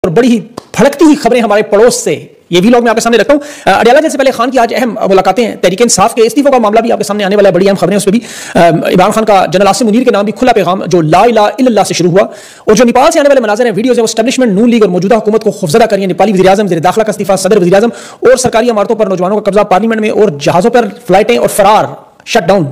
और बड़ी ही भड़कती हुई खबरें हमारे पड़ोस से, ये भी लोग मैं आपके सामने रखता हूं। अडयाला जेल से पहले खान की आज अहम मुलाकातें हैं। तहरीक इंसाफ के इस्तीफे का मामला भी आपके सामने आने वाला है, बड़ी अहम खबरें उस पर भी। इमरान खान का जनरल आसिम मुनीर के नाम भी खुला पैगाम जो ला इलाहा इल्लल्लाह से शुरू हुआ। और जो नेपाल से आने वाले मनाज़र हैं, वीडियोज़ है, वो एस्टेब्लिशमेंट नून लीग और मौजूदा हुकूमत को खौफजदा करिए। नेपाली वज़ीर आज़म, वज़ीर दाखिला का इस्तीफा, सदर वज़ीर आज़म और सरकारी इमारतों पर नौजवानों का कब्जा, पार्लियामेंट में और जहाज़ों पर फ्लाइटें और फरार शटडाउन।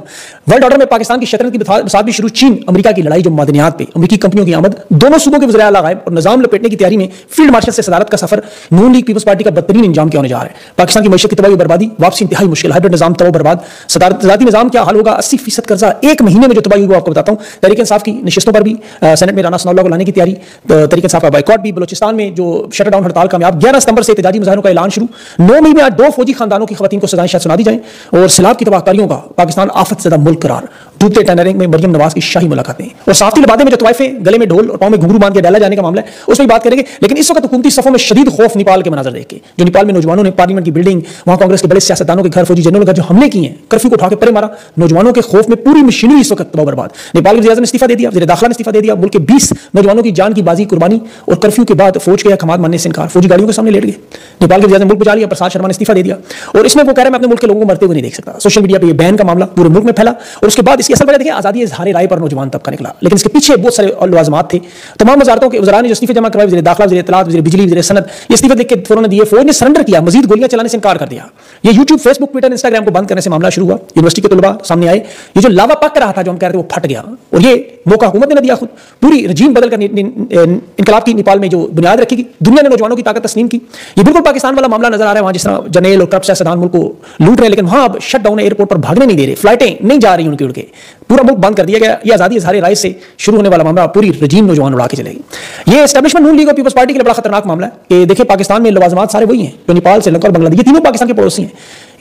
वर्ल्ड ऑर्डर में पाकिस्तान की शतरंज की बसात भी शुरू। चीन अमेरिका की लड़ाई जो मादनियात पे अमेरिकी कंपनियों की आमद, दोनों सूबों के वज़ीर आला गायब और निजाम लपेटने की तैयारी में फील्ड मार्शल से सदारत का सफर। नून लीग पीपल्स पार्टी का बदतरीन इंजाम क्या होने जा रहा है? पाकिस्तान की मईशत की तबाही बर्बादी, वापसी इंतहाई मुश्किल, हाइब्रिड निजाम तबाह बर्बाद, सदारती निजाम क्या हाल होगा? 80% कर्जा एक महीने में जो तबाही हुई वो आपको बताता हूँ। तहरीक इंसाफ की नशिस्तों पर भी सेनेट में राना सनाउल्लाह को लाने की तैयारी, तहरीक इंसाफ का बाइकॉट भी, बलोचिस्तान में जो शटडाउन हड़ताल कामयाब, 11 सितंबर से एहतजाजी मुजाहरों का ऐलान शुरू। 9 मई में आज 2 फौजी खानदानों की खवातीन को सजाएं शायद सुना दी जाए। और सैलाब की तबाहकारियों का पाकिस्तान आफत ज़दा मुल्क करार, डूबते टैनरिंग में मरियम नवाज की शाही मुलाकातें और साफ्ती लबादे में जो तवाइफे गले में ढोल और पांव में घुंघरू बांध के डाला जाने का मामला है, उसमें बात करेंगे। लेकिन इस वक्त हुकूमती सफों में शदीद खौफ नेपाल के मनाजर देख के, जो नेपाल में नौजवानों ने पार्लियामेंट की बिल्डिंग, वहां कांग्रेस के बड़े सियासतदानों के घर, फौजी जनरलों के घर जो हमले किए हैं, कर्फ्यू को उठा के परे मारा, नौजवानों के खौफ में पूरी मशीनरी इस वक्त तबाह बर्बाद। नेपाल के वज़ीर आज़म ने इस्तीफा दे दिया, वज़ीर दाखिला ने इस्तीफा दे दिया, मुल्क के 20 नौजवानों की जान की बाजी कुर्बानी और कर्फ्यू के बाद फौज के खमात मानने से इनकार, फौजी गाड़ियों के सामने लेट गए। नेपाल के वज़ीर आज़म मुल्क बचा लिया, प्रसाद शर्मा ने इस्तीफा दे दिया और इसमें वो कह रहे हैं मैं अपने मुल्क के लोगों को मरते हुए नहीं देख सकता। सोशल मीडिया पर यह बैन का मामला पूरे मुल्क में फैला और उसके बाद इसकी असल वजह देखिए आज़ादी इज़हार राय पर नौजवान तबका निकला, लेकिन इसके पीछे बहुत सारे लवाज़मात थे। तमाम वज़ारतों के वज़राए ने जो इस्तीफे जमा करवाए, वज़ीर दाखिला, वज़ीर इत्तलात, वज़ीर बिजली, वज़ीर सनत, ये इस्तीफे देख के फौरन दिए। फौज ने सरेंडर किया, मजीद गोलियां चलाने से इनकार कर दिया। ये यूट्यूब, फेसबुक, ट्विटर, इंस्टाग्राम को बंद करने से मामला शुरू हुआ। यूनिवर्सिटी के तलबा सामने आए, ये जो लावा पक रहा था जो हम कह रहे थे वो फट गया और ये मौका हुकूमत ने न दिया, खुद पूरी रजीम बदल कर इनकलाब की नेपाल में जो बुनियाद रखी, दुनिया ने नौजवानों की ताकत तस्लीम की। ये बिल्कुल पाकिस्तान वाला मामला नजर आ रहा है, वहां जिस तरह जनेल और करप्ट सियासतदान मुल्क को लूट रहे हैं, लेकिन वहां अब शट डाउन, एयरपोर्ट पर भागने नहीं दे रहे, फ्लाइटें नहीं जा रही उनकी उड़ के, पूरा मुल्क बंद कर दिया गया। ये आज़ादी इज़हार राय से शुरू होने वाला मामला पूरी रजीम नौजवान उड़ा के चलेगी। ये एस्टेब्लिशमेंट नून लीग और पीपल्स पार्टी के लिए बड़ा खतरनाक मामला है कि देखिए पाकिस्तान में लवाज़मात सारे वही हैं जो नेपाल, श्रीलंका और बांग्लादेश, ये तीनों पाकिस्तान के पड़ोसी हैं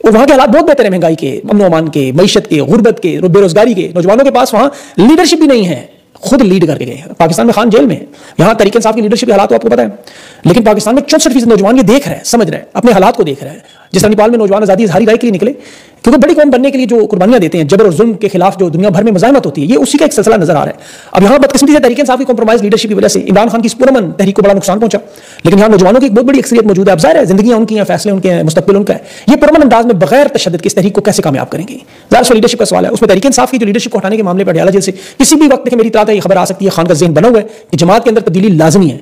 और वहाँ के हालात बहुत बेहतर है, महंगाई के, अमन अमान के, मईशत के, गुर्बत के, बेरोजगारी के। नौजवानों के पास वहाँ लीडरशिप भी नहीं है, खुद लीड करके गए। पाकिस्तान में खान जेल में है, यहाँ तहरीक इंसाफ की लीडरशिप के हालात तो आपको पता है, लेकिन पाकिस्तान में 64% नौजवान ये देख रहे हैं, समझ रहे हैं, अपने हालात को देख रहे हैं। जिस तरह नेपाल में नौजवान आज़ादी इज़हारी राय के लिए निकले, क्योंकि बड़ी कौम बनने के लिए जो कुर्बानियां देते हैं, जबर और जुल्म के खिलाफ जो दुनिया भर में मज़ाहमत होती है, ये उसी का एक सिलसिला नजर आ रहा है। अब यहाँ बदकिस्मती से तहरीक इंसाफ की कॉम्प्रोमाइज लीडरशिप की वजह से इमरान खान की पुरअमन तहरीक को बड़ा नुकसान पहुंचा, लेकिन यहाँ नौजवानों की एक बहुत बड़ी अक्सरियत मौजूद है। अब ज़ाहिर है जिंदगियां उनकी हैं, फैसले उनके हैं, मुस्तकबिल उनका है। ये पुरअमन अंदाज में बगैर तशद्दुद के इस तहरीक को कैसे कामयाब करेंगे? ज़ाहिर से लीडरशिप का सवाल है। उसमें तहरीक इंसाफ की जो लीडरशिप को हटाने के मामले पर अडयाला जेल से किसी भी वक्त मेरी इत्तला है, ये खबर आ सकती है, खान का ज़हन बना हुआ है कि जमात के अंदर तब्दीली लाजमी है।